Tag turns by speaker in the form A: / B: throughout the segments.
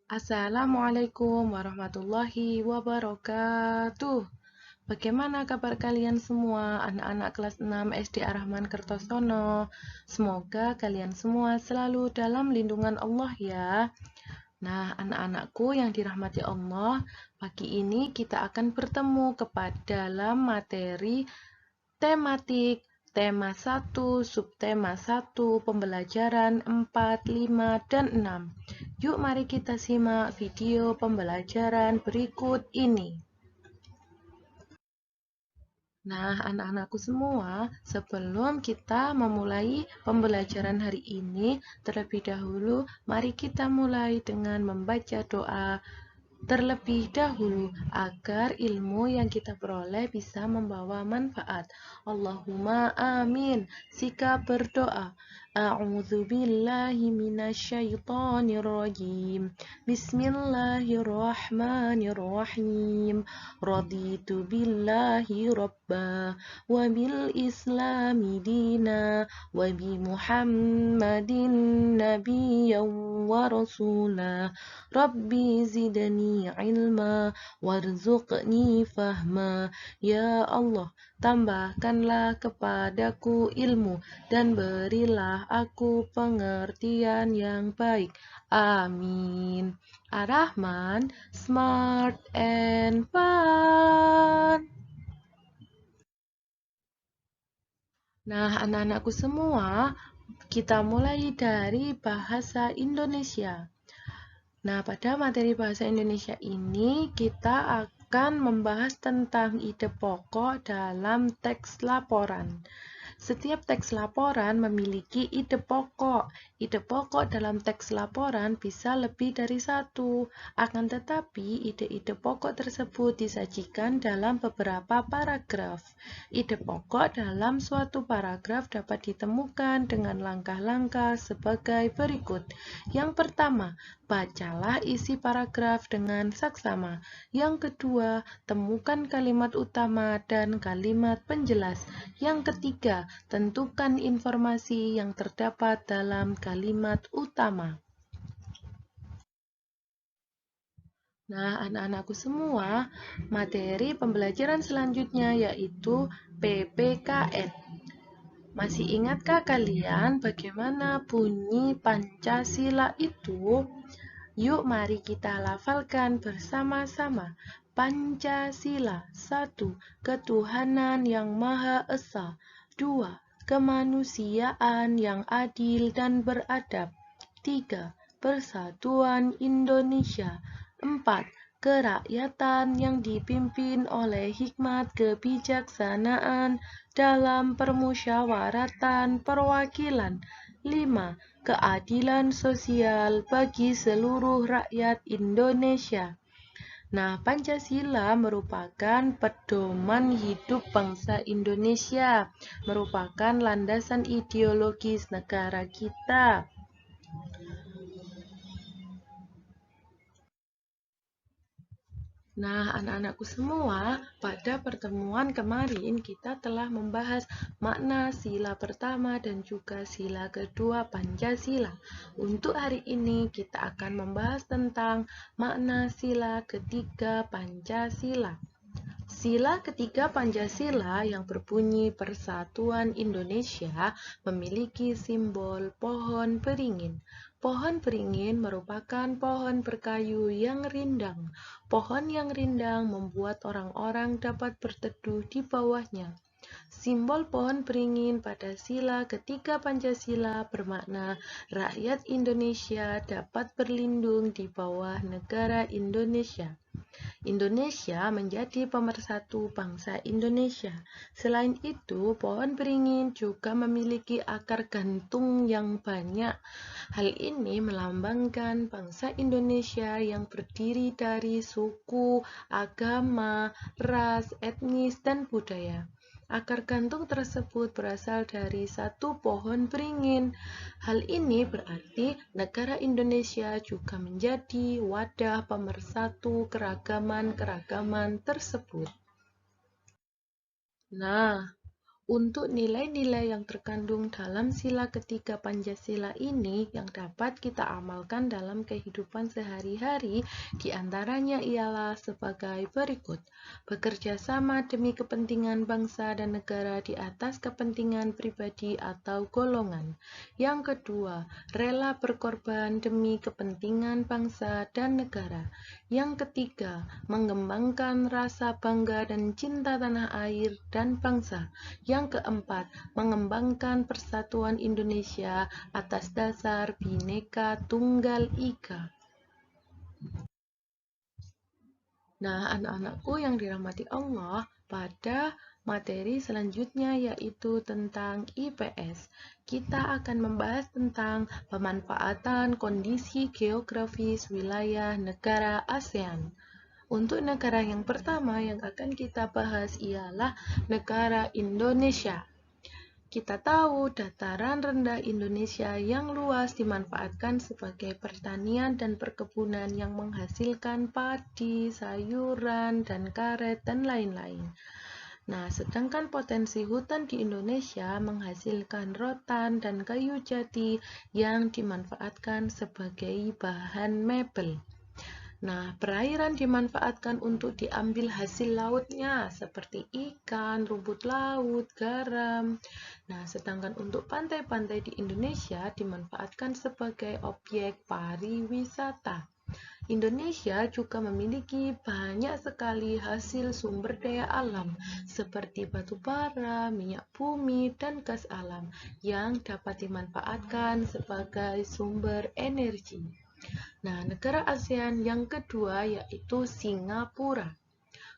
A: Assalamualaikum warahmatullahi wabarakatuh. Bagaimana kabar kalian semua, anak-anak kelas 6 SD Ar-Rahman Kertosono? Semoga kalian semua selalu dalam lindungan Allah ya. Nah, anak-anakku yang dirahmati Allah, pagi ini kita akan bertemu dalam materi tematik tema 1, subtema 1, pembelajaran 4, 5, dan 6. Yuk mari kita simak video pembelajaran berikut ini. Nah, anak-anakku semua, sebelum kita memulai pembelajaran hari ini, terlebih dahulu mari kita mulai dengan membaca doa terlebih dahulu agar ilmu yang kita peroleh bisa membawa manfaat. Allahumma amin. Sikap berdoa. A'udzu billahi minasyaitonir rajim. Bismillahirrahmanirrahim. Raditu billahi rabba wa bil islami dina wa bi Muhammadin nabiyyan wa rasula. Rabbi zidni ilma warzuqni fahma. Ya Allah, tambahkanlah kepadaku ilmu dan berilah aku pengertian yang baik. Amin. Ar-Rahman, smart and fun. Nah, anak-anakku semua, kita mulai dari bahasa Indonesia. Nah, pada materi bahasa Indonesia ini kita akan membahas tentang ide pokok dalam teks laporan. Setiap teks laporan memiliki ide pokok. Ide pokok dalam teks laporan bisa lebih dari satu. Akan tetapi, ide-ide pokok tersebut disajikan dalam beberapa paragraf. Ide pokok dalam suatu paragraf dapat ditemukan dengan langkah-langkah sebagai berikut. Yang pertama, bacalah isi paragraf dengan saksama. Yang kedua, temukan kalimat utama dan kalimat penjelas. Yang ketiga, tentukan informasi yang terdapat dalam kalimat utama. Nah, anak-anakku semua, materi pembelajaran selanjutnya yaitu PPKN. Masih ingatkah kalian bagaimana bunyi Pancasila itu? Yuk mari kita lafalkan bersama-sama. Pancasila. 1. Ketuhanan yang Maha Esa. 2. Kemanusiaan yang adil dan beradab. 3. Persatuan Indonesia. 4. Kerakyatan yang dipimpin oleh hikmat kebijaksanaan dalam permusyawaratan perwakilan. 5. Keadilan sosial bagi seluruh rakyat Indonesia. Nah, Pancasila merupakan pedoman hidup bangsa Indonesia, merupakan landasan ideologis negara kita. Nah, anak-anakku semua, pada pertemuan kemarin kita telah membahas makna sila pertama dan juga sila kedua Pancasila. Untuk hari ini kita akan membahas tentang makna sila ketiga Pancasila. Sila ketiga Pancasila yang berbunyi Persatuan Indonesia memiliki simbol pohon beringin. Pohon beringin merupakan pohon berkayu yang rindang. Pohon yang rindang membuat orang-orang dapat berteduh di bawahnya. Simbol pohon beringin pada sila ketiga Pancasila bermakna rakyat Indonesia dapat berlindung di bawah negara Indonesia. Indonesia menjadi pemersatu bangsa Indonesia. Selain itu, pohon beringin juga memiliki akar gantung yang banyak. Hal ini melambangkan bangsa Indonesia yang berdiri dari suku, agama, ras, etnis, dan budaya. Akar gantung tersebut berasal dari satu pohon beringin. Hal ini berarti negara Indonesia juga menjadi wadah pemersatu keragaman-keragaman tersebut. Nah, Untuk nilai-nilai yang terkandung dalam sila ketiga Pancasila ini yang dapat kita amalkan dalam kehidupan sehari-hari, diantaranya ialah sebagai berikut. Bekerja sama demi kepentingan bangsa dan negara di atas kepentingan pribadi atau golongan. Yang kedua, rela berkorban demi kepentingan bangsa dan negara. Yang ketiga, mengembangkan rasa bangga dan cinta tanah air dan bangsa. Yang keempat, mengembangkan persatuan Indonesia atas dasar Bhinneka Tunggal Ika. Nah, anak-anakku yang dirahmati Allah, pada materi selanjutnya yaitu tentang IPS. Kita akan membahas tentang pemanfaatan kondisi geografis wilayah negara ASEAN. Untuk negara yang pertama yang akan kita bahas ialah negara Indonesia. Kita tahu dataran rendah Indonesia yang luas dimanfaatkan sebagai pertanian dan perkebunan yang menghasilkan padi, sayuran, dan karet, dan lain-lain. Nah, sedangkan potensi hutan di Indonesia menghasilkan rotan dan kayu jati yang dimanfaatkan sebagai bahan mebel. Nah, perairan dimanfaatkan untuk diambil hasil lautnya seperti ikan, rumput laut, garam. Nah, sedangkan untuk pantai-pantai di Indonesia dimanfaatkan sebagai objek pariwisata. Indonesia juga memiliki banyak sekali hasil sumber daya alam seperti batu bara, minyak bumi, dan gas alam yang dapat dimanfaatkan sebagai sumber energi. Nah, negara ASEAN yang kedua yaitu Singapura.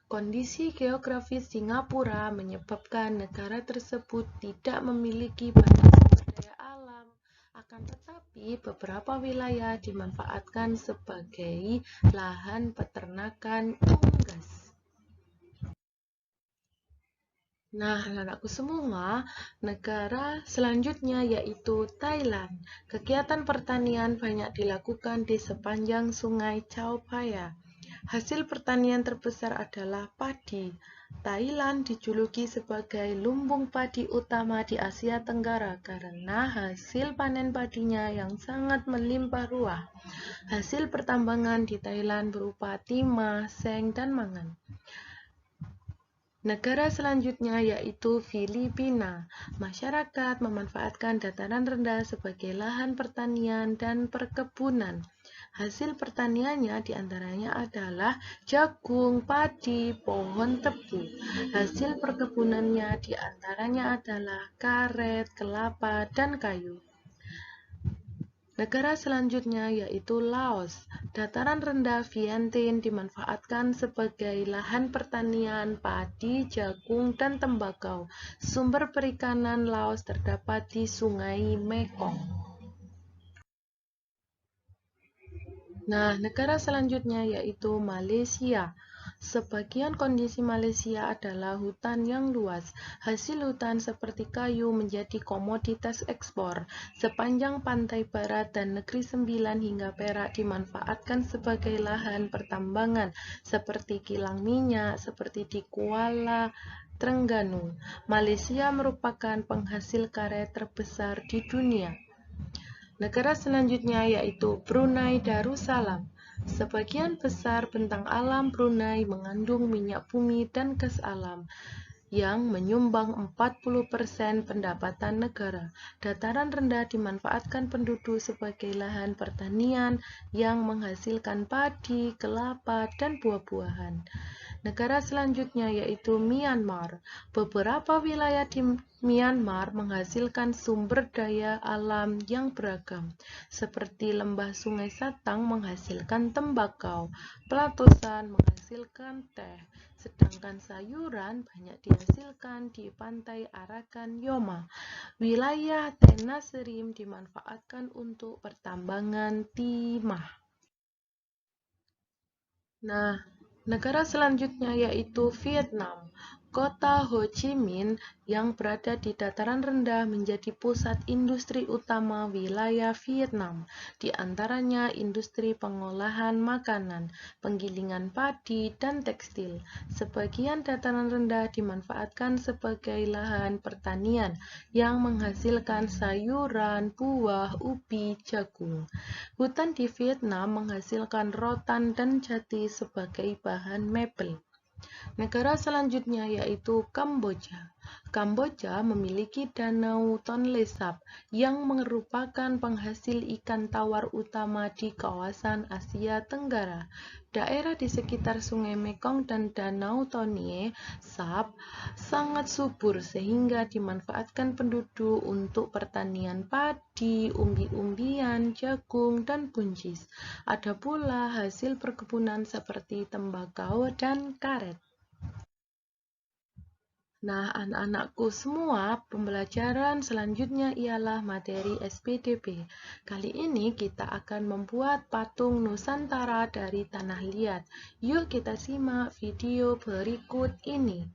A: Kondisi geografis Singapura menyebabkan negara tersebut tidak memiliki banyak sumber daya alam, akan tetapi beberapa wilayah dimanfaatkan sebagai lahan peternakan unggas. Nah, anak-anakku semua, negara selanjutnya yaitu Thailand. Kegiatan pertanian banyak dilakukan di sepanjang sungai Chao Phraya. Hasil pertanian terbesar adalah padi. Thailand dijuluki sebagai lumbung padi utama di Asia Tenggara karena hasil panen padinya yang sangat melimpah ruah. Hasil pertambangan di Thailand berupa timah, seng, dan mangan. Negara selanjutnya yaitu Filipina. Masyarakat memanfaatkan dataran rendah sebagai lahan pertanian dan perkebunan. Hasil pertaniannya diantaranya adalah jagung, padi, pohon tebu. Hasil perkebunannya diantaranya adalah karet, kelapa, dan kayu. Negara selanjutnya yaitu Laos. Dataran rendah Vientiane dimanfaatkan sebagai lahan pertanian padi, jagung, dan tembakau. Sumber perikanan Laos terdapat di Sungai Mekong. Nah, negara selanjutnya yaitu Malaysia. Sebagian kondisi Malaysia adalah hutan yang luas. Hasil hutan seperti kayu menjadi komoditas ekspor. Sepanjang pantai barat dan Negeri Sembilan hingga Perak dimanfaatkan sebagai lahan pertambangan seperti kilang minyak, seperti di Kuala Trengganu. Malaysia merupakan penghasil karet terbesar di dunia. Negara selanjutnya yaitu Brunei Darussalam. Sebagian besar bentang alam Brunei mengandung minyak bumi dan gas alam yang menyumbang 40% pendapatan negara. Dataran rendah dimanfaatkan penduduk sebagai lahan pertanian yang menghasilkan padi, kelapa, dan buah-buahan. Negara selanjutnya yaitu Myanmar. Beberapa wilayah di Myanmar menghasilkan sumber daya alam yang beragam, seperti lembah Sungai Satang menghasilkan tembakau, pelatosan menghasilkan teh, sedangkan sayuran banyak dihasilkan di pantai Arakan Yoma. Wilayah Tenasserim dimanfaatkan untuk pertambangan timah. Nah, negara selanjutnya yaitu Vietnam. Kota Ho Chi Minh yang berada di dataran rendah menjadi pusat industri utama wilayah Vietnam, di antaranya industri pengolahan makanan, penggilingan padi, dan tekstil. Sebagian dataran rendah dimanfaatkan sebagai lahan pertanian yang menghasilkan sayuran, buah, ubi, jagung. Hutan di Vietnam menghasilkan rotan dan jati sebagai bahan mebel. Negara selanjutnya yaitu Kamboja. Kamboja memiliki Danau Tonle Sap yang merupakan penghasil ikan tawar utama di kawasan Asia Tenggara. Daerah di sekitar Sungai Mekong dan Danau Tonle Sap sangat subur sehingga dimanfaatkan penduduk untuk pertanian padi, umbi-umbian, jagung, dan buncis. Ada pula hasil perkebunan seperti tembakau dan karet. Nah, anak-anakku semua, pembelajaran selanjutnya ialah materi SPDB. Kali ini kita akan membuat patung Nusantara dari tanah liat. Yuk kita simak video berikut ini.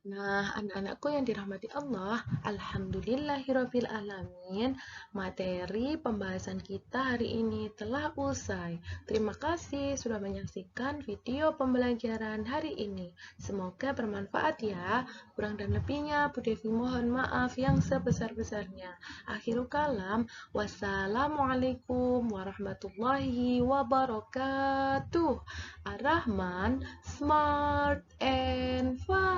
A: Nah, anak-anakku yang dirahmati Allah, alhamdulillahirabbil alamin, materi pembahasan kita hari ini telah usai. Terima kasih sudah menyaksikan video pembelajaran hari ini. Semoga bermanfaat ya. Kurang dan lebihnya, Bu Devi mohon maaf yang sebesar-besarnya. Akhirul kalam, wassalamualaikum warahmatullahi wabarakatuh. Ar-Rahman, smart and fun.